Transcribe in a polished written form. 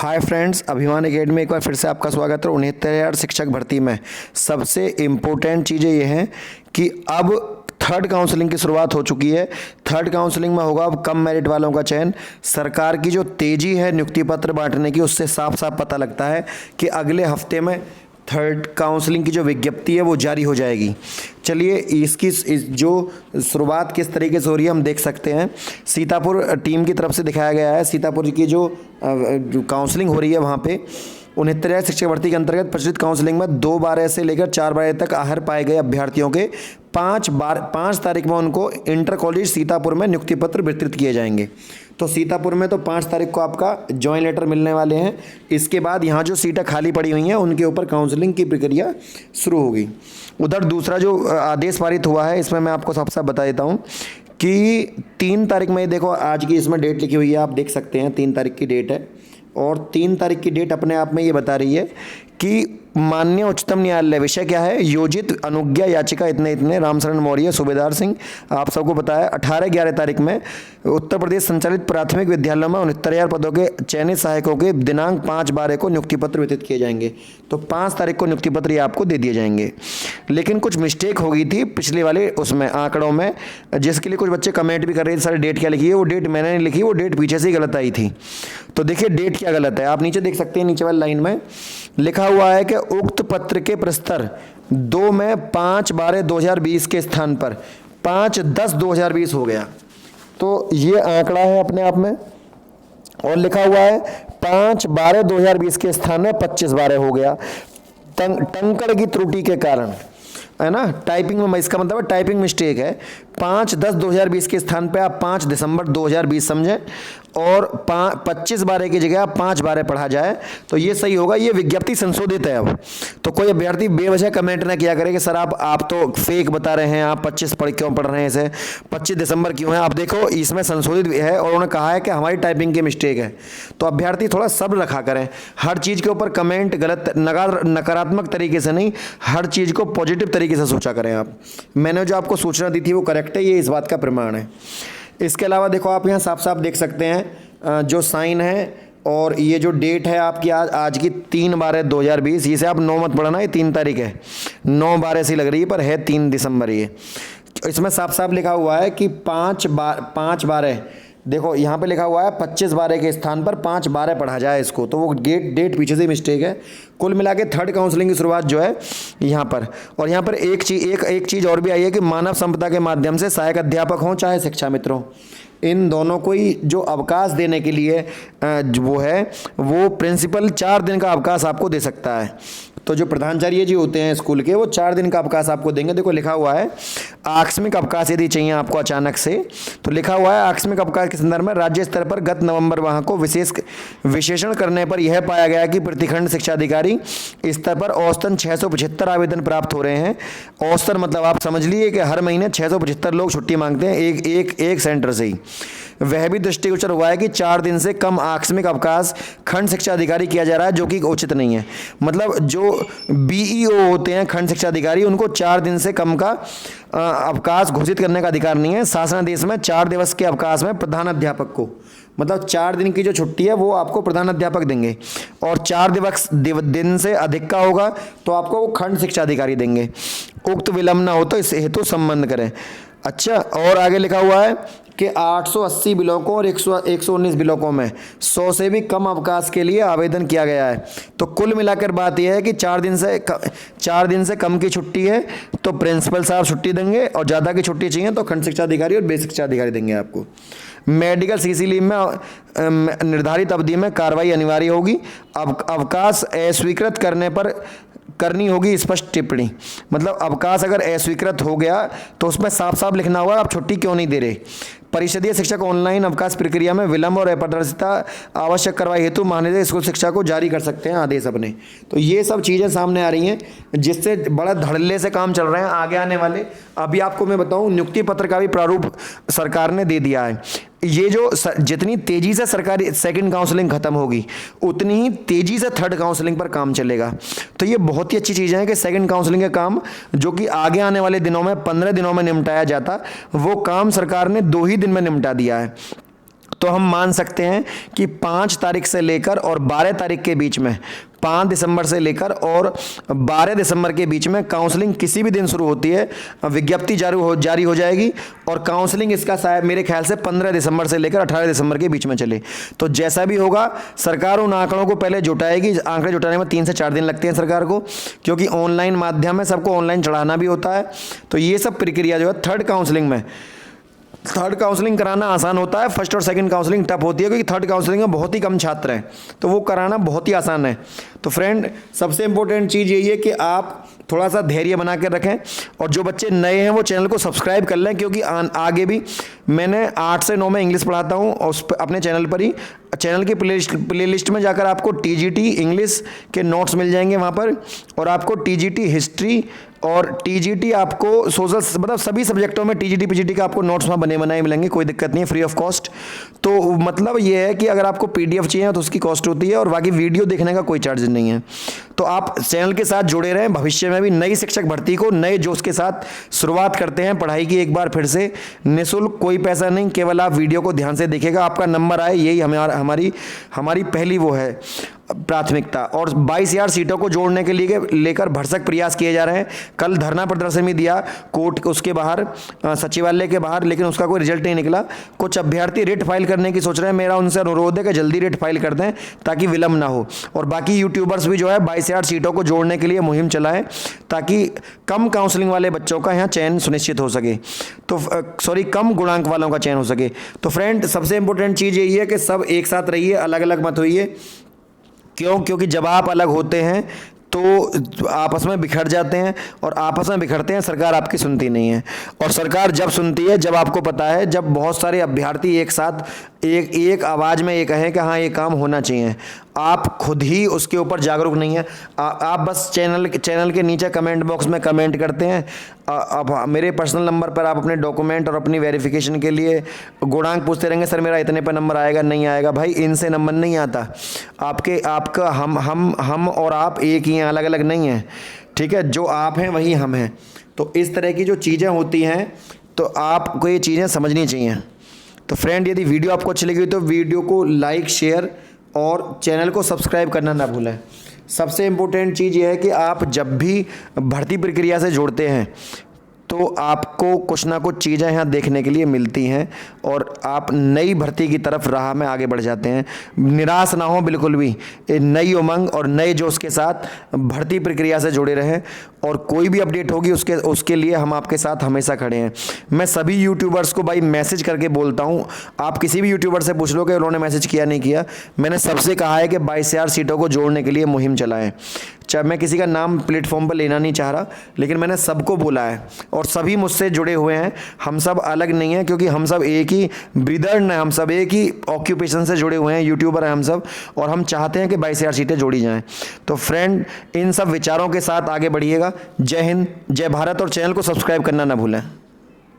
Hi friends, अभिमान academy में एक बार फिर से आपका स्वागत है। 69,000 शिक्षक भर्ती में सबसे इम्पोर्टेंट चीज़ें ये हैं कि अब थर्ड काउंसलिंग की शुरुआत हो चुकी है। थर्ड काउंसलिंग में होगा अब कम मेरिट वालों का चयन। सरकार की जो तेज़ी है नियुक्ति पत्र बांटने की, उससे साफ साफ पता लगता है कि अगले हफ्ते में थर्ड काउंसलिंग की जो विज्ञप्ति है वो जारी हो जाएगी। चलिए इस जो शुरुआत किस तरीके से हो रही है हम देख सकते हैं। सीतापुर टीम की तरफ से दिखाया गया है। सीतापुर की जो काउंसलिंग हो रही है वहाँ पे 69,000 शिक्षक भर्ती के अंतर्गत प्रचलित काउंसलिंग में 2/12 से लेकर 4/12 तक आहर पाए गए अभ्यर्थियों के 5 तारीख में उनको इंटर कॉलेज सीतापुर में नियुक्ति पत्र वितरित किए जाएंगे। तो सीतापुर में तो 5 तारीख को आपका जॉइन लेटर मिलने वाले हैं। इसके बाद यहाँ जो सीटें खाली पड़ी हुई हैं उनके ऊपर काउंसलिंग की प्रक्रिया शुरू होगी। उधर दूसरा जो आदेश पारित हुआ है इसमें मैं आपको सबसे बता देता हूँ कि 3 तारीख में, देखो आज की इसमें डेट लिखी हुई है, आप देख सकते हैं 3 तारीख की डेट है। और 3 तारीख की डेट अपने आप में ये बता रही है कि माननीय उच्चतम न्यायालय, विषय क्या है, योजित अनुज्ञा याचिका इतने इतने रामशरण मौर्य सूबेदार सिंह, आप सबको पता है 18-11 तारीख में उत्तर प्रदेश संचालित प्राथमिक विद्यालयों में 69,000 पदों के चयनित सहायकों के दिनांक 5/12 को नियुक्ति पत्र वितरित किए जाएंगे। तो 5 तारीख को नियुक्ति पत्र ये आपको दे दिए जाएंगे। लेकिन कुछ मिस्टेक हो गई थी पिछले वाले उसमें आंकड़ों में, जिसके लिए कुछ बच्चे कमेंट भी कर रहे थे सर डेट क्या लिखी है। वो डेट मैंने नहीं लिखी, वो डेट पीछे से ही गलत आई थी। तो देखिए डेट क्या गलत है, आप नीचे देख सकते हैं, नीचे वाली लाइन में लिखा हुआ है कि उक्त पत्र के प्रस्तर 2 में 5/12/2020 के स्थान पर 5/10/2020 हो गया। तो ये आंकड़ा है अपने आप में, और लिखा हुआ है 5/12/2020 के स्थान में 25/12 हो गया। टंकण की त्रुटि के कारण, है ना, टाइपिंग में, इसका मतलब है टाइपिंग मिस्टेक है। 5/10/2020 के स्थान पे आप 5 दिसंबर 2020 समझें, और 25/12 की जगह 5/12 पढ़ा जाए तो ये सही होगा। ये विज्ञप्ति संशोधित है अब। तो कोई अभ्यर्थी बेवजह कमेंट ना किया करे कि सर आप तो फेक बता रहे हैं, आप 25 क्यों पढ़ रहे हैं, इसे 25 दिसंबर क्यों है। आप देखो इसमें संशोधित है और उन्होंने कहा है कि हमारी टाइपिंग की मिस्टेक है। तो अभ्यर्थी थोड़ा सब्र रखा करें, हर चीज़ के ऊपर कमेंट गलत नकारात्मक तरीके से नहीं, हर चीज़ को पॉजिटिव तरीके से सोचा करें आप। मैंने जो आपको सूचना दी थी वो करेक्ट है, ये इस बात का प्रमाण है। इसके अलावा देखो आप यहाँ साफ साफ देख सकते हैं जो साइन है, और ये जो डेट है आपकी आज की 3/12/2020, इसे आप 9 मत पढ़ना, ये 3 तारीख है, 9/12 सी लग रही है पर है 3 दिसंबर। ये इसमें साफ साफ लिखा हुआ है कि 5/12, देखो यहाँ पे लिखा हुआ है 25/12 के स्थान पर 5/12 पढ़ा जाए इसको, तो वो डेट पीछे से मिस्टेक है। कुल मिला के थर्ड काउंसलिंग की शुरुआत जो है यहाँ पर, और यहाँ पर एक चीज़ और भी आई है कि मानव संपदा के माध्यम से सहायक अध्यापक हों चाहे शिक्षा मित्र हों, इन दोनों को ही जो अवकाश देने के लिए वो है, वो प्रिंसिपल 4 दिन का अवकाश आपको दे सकता है। तो जो प्रधानाचार्य जी होते हैं स्कूल के, वो 4 दिन का अवकाश आपको देंगे। देखो लिखा हुआ है आकस्मिक अवकाश यदि चाहिए आपको अचानक से, तो लिखा हुआ है आकस्मिक अवकाश के संदर्भ में राज्य स्तर पर गत नवंबर माह को विशेषण करने पर यह पाया गया कि प्रतिखंड शिक्षा अधिकारी स्तर पर औसतन 675 आवेदन प्राप्त हो रहे हैं। औसतन मतलब आप समझ लीजिए कि हर महीने 675 लोग छुट्टी मांगते हैं एक सेंटर से ही। वह भी दृष्टिगोचर हुआ है कि 4 दिन से कम आकस्मिक अवकाश खंड शिक्षा अधिकारी किया जा रहा है, जो कि उचित नहीं है। मतलब जो बीईओ होते हैं खंड शिक्षा अधिकारी, उनको 4 दिन से कम का अवकाश घोषित करने का अधिकार नहीं है। शासनादेश में 4 दिवस के अवकाश में प्रधान अध्यापक को, मतलब 4 दिन की जो छुट्टी है वो आपको प्रधान अध्यापक देंगे, और 4 दिन से अधिक का होगा तो आपको वो खंड शिक्षा अधिकारी देंगे। उक्त विलंब ना हो तो इस हेतु संबंध करें। अच्छा, और आगे लिखा हुआ है कि 880 ब्लॉकों और 119 ब्लॉकों में 100 से भी कम अवकाश के लिए आवेदन किया गया है। तो कुल मिलाकर बात यह है कि 4 दिन से कम की छुट्टी है तो प्रिंसिपल साहब छुट्टी देंगे, और ज़्यादा की छुट्टी चाहिए तो खंड शिक्षा अधिकारी और बेसिक शिक्षा अधिकारी देंगे आपको। मेडिकल सीसी लीव में निर्धारित अवधि में कार्रवाई अनिवार्य होगी। अवकाश अस्वीकृत करने पर करनी होगी स्पष्ट टिप्पणी। मतलब अवकाश अगर अस्वीकृत हो गया तो उसमें साफ साफ लिखना होगा आप छुट्टी क्यों नहीं दे रहे। परिषदीय शिक्षक ऑनलाइन अवकाश प्रक्रिया में विलंब और अपारदर्शिता आवश्यक कार्रवाई हेतु महानिदेशक स्कूल शिक्षा को जारी कर सकते हैं आदेश अपने। तो ये सब चीज़ें सामने आ रही हैं जिससे बड़ा धड़ल्ले से काम चल रहे हैं आगे आने वाले। अभी आपको मैं बताऊं, नियुक्ति पत्र का भी प्रारूप सरकार ने दे दिया है। ये जो जितनी तेजी से सरकारी सेकंड काउंसलिंग खत्म होगी उतनी ही तेजी से थर्ड काउंसलिंग पर काम चलेगा। तो ये बहुत ही अच्छी चीज़ है कि सेकंड काउंसलिंग का काम जो कि आगे आने वाले दिनों में 15 दिनों में निपटाया जाता, वो काम सरकार ने 2 ही दिन में निपटा दिया है। तो हम मान सकते हैं कि 5 तारीख से लेकर और 12 तारीख के बीच में, 5 दिसंबर से लेकर और 12 दिसंबर के बीच में काउंसलिंग किसी भी दिन शुरू होती है, विज्ञप्ति जारी हो जाएगी और काउंसलिंग इसका शायद मेरे ख्याल से 15 दिसंबर से लेकर 18 दिसंबर के बीच में चले। तो जैसा भी होगा सरकार उन आंकड़ों को पहले जुटाएगी। आंकड़े जुटाने में 3 से 4 दिन लगते हैं सरकार को, क्योंकि ऑनलाइन माध्यम है, सबको ऑनलाइन चढ़ाना भी होता है। तो ये सब प्रक्रिया जो है थर्ड काउंसलिंग कराना आसान होता है, फर्स्ट और सेकंड काउंसलिंग टफ होती है, क्योंकि थर्ड काउंसलिंग में बहुत ही कम छात्र हैं, तो वो कराना बहुत ही आसान है। तो फ्रेंड, सबसे इंपॉर्टेंट चीज़ यही है कि आप थोड़ा सा धैर्य बना कर रखें, और जो बच्चे नए हैं वो चैनल को सब्सक्राइब कर लें, क्योंकि आगे भी मैंने 8 से 9 में इंग्लिश पढ़ाता हूँ, और अपने चैनल पर ही, चैनल की प्लेलिस्ट में जाकर आपको टीजीटी इंग्लिश के नोट्स मिल जाएंगे वहाँ पर, और आपको टीजीटी हिस्ट्री और टीजीटी आपको सोशल, मतलब सभी सब्जेक्टों में टीजीटी पीजीटी का आपको नोट्स वहाँ बने बनाए मिलेंगे, कोई दिक्कत नहीं है, फ्री ऑफ कॉस्ट। तो मतलब ये है कि अगर आपको पीडीएफ चाहिए तो उसकी कॉस्ट होती है, और बाकी वीडियो देखने का कोई चार्ज नहीं है। तो आप चैनल के साथ जुड़े रहें, भविष्य में भी नई शिक्षक भर्ती को नए जोश के साथ शुरुआत करते हैं पढ़ाई की, एक बार फिर से निःशुल्क, कोई पैसा नहीं, केवल आप वीडियो को ध्यान से देखिएगा, आपका नंबर आए, यही हमारी पहली वो है प्राथमिकता। और 22,000 सीटों को जोड़ने के लिए लेकर भरसक प्रयास किए जा रहे हैं। कल धरना प्रदर्शन भी दिया कोर्ट उसके बाहर, सचिवालय के बाहर, लेकिन उसका कोई रिजल्ट नहीं निकला। कुछ अभ्यर्थी रिट फाइल करने की सोच रहे हैं, मेरा उनसे अनुरोध है कि जल्दी रिट फाइल कर दें ताकि विलंब ना हो। और बाकी यूट्यूबर्स भी जो है 22,000 सीटों को जोड़ने के लिए मुहिम चलाएं, ताकि कम काउंसलिंग वाले बच्चों का यहाँ चयन सुनिश्चित हो सके, तो कम गुणांक वालों का चयन हो सके। तो फ्रेंड, सबसे इंपॉर्टेंट चीज़ यही है कि सब एक साथ रहिए, अलग अलग मत होइए। क्योंकि जब आप अलग होते हैं तो आपस में बिखर जाते हैं, और आपस में बिखरते हैं, सरकार आपकी सुनती नहीं है। और सरकार जब सुनती है, जब आपको पता है, जब बहुत सारे अभ्यर्थी एक साथ एक आवाज़ में ये कहें कि हाँ ये काम होना चाहिए, आप खुद ही उसके ऊपर जागरूक नहीं है। आप बस चैनल के नीचे कमेंट बॉक्स में कमेंट करते हैं। अब मेरे पर्सनल नंबर पर आप अपने डॉक्यूमेंट और अपनी वेरिफिकेशन के लिए गुणांक पूछते रहेंगे, सर मेरा इतने पर नंबर आएगा, नहीं आएगा। भाई, इनसे नंबर नहीं आता। आपका हम और आप एक ही हैं, अलग अलग नहीं हैं, ठीक है। जो आप हैं वही हम हैं। तो इस तरह की जो चीज़ें होती हैं, तो आपको ये चीज़ें समझनी चाहिए। तो फ्रेंड, यदि वीडियो आपको अच्छी लगी तो वीडियो को लाइक, शेयर और चैनल को सब्सक्राइब करना ना भूलें। सबसे इम्पोर्टेंट चीज़ ये है कि आप जब भी भर्ती प्रक्रिया से जुड़ते हैं तो आपको कुछ ना कुछ चीज़ें यहाँ देखने के लिए मिलती हैं, और आप नई भर्ती की तरफ राह में आगे बढ़ जाते हैं। निराश ना हो बिल्कुल भी, नई उमंग और नए जोश के साथ भर्ती प्रक्रिया से जुड़े रहें, और कोई भी अपडेट होगी उसके लिए हम आपके साथ हमेशा खड़े हैं। मैं सभी यूट्यूबर्स को भाई मैसेज करके बोलता हूँ, आप किसी भी यूट्यूबर से पूछ लो कि उन्होंने मैसेज किया नहीं किया, मैंने सबसे कहा है कि 22,000 सीटों को जोड़ने के लिए मुहिम चलाएं। चाहे मैं किसी का नाम प्लेटफॉर्म पर लेना नहीं चाह रहा, लेकिन मैंने सबको बोला है, और सभी मुझसे जुड़े हुए हैं। हम सब अलग नहीं हैं, क्योंकि हम सब एक ही ब्रीदर हैं, हम सब एक ही ऑक्यूपेशन से जुड़े हुए हैं, यूट्यूबर हैं हम सब, और हम चाहते हैं कि 22,000 सीटें जोड़ी जाएं। तो फ्रेंड, इन सब विचारों के साथ आगे बढ़िएगा। जय हिंद, जय भारत, और चैनल को सब्सक्राइब करना ना भूलें।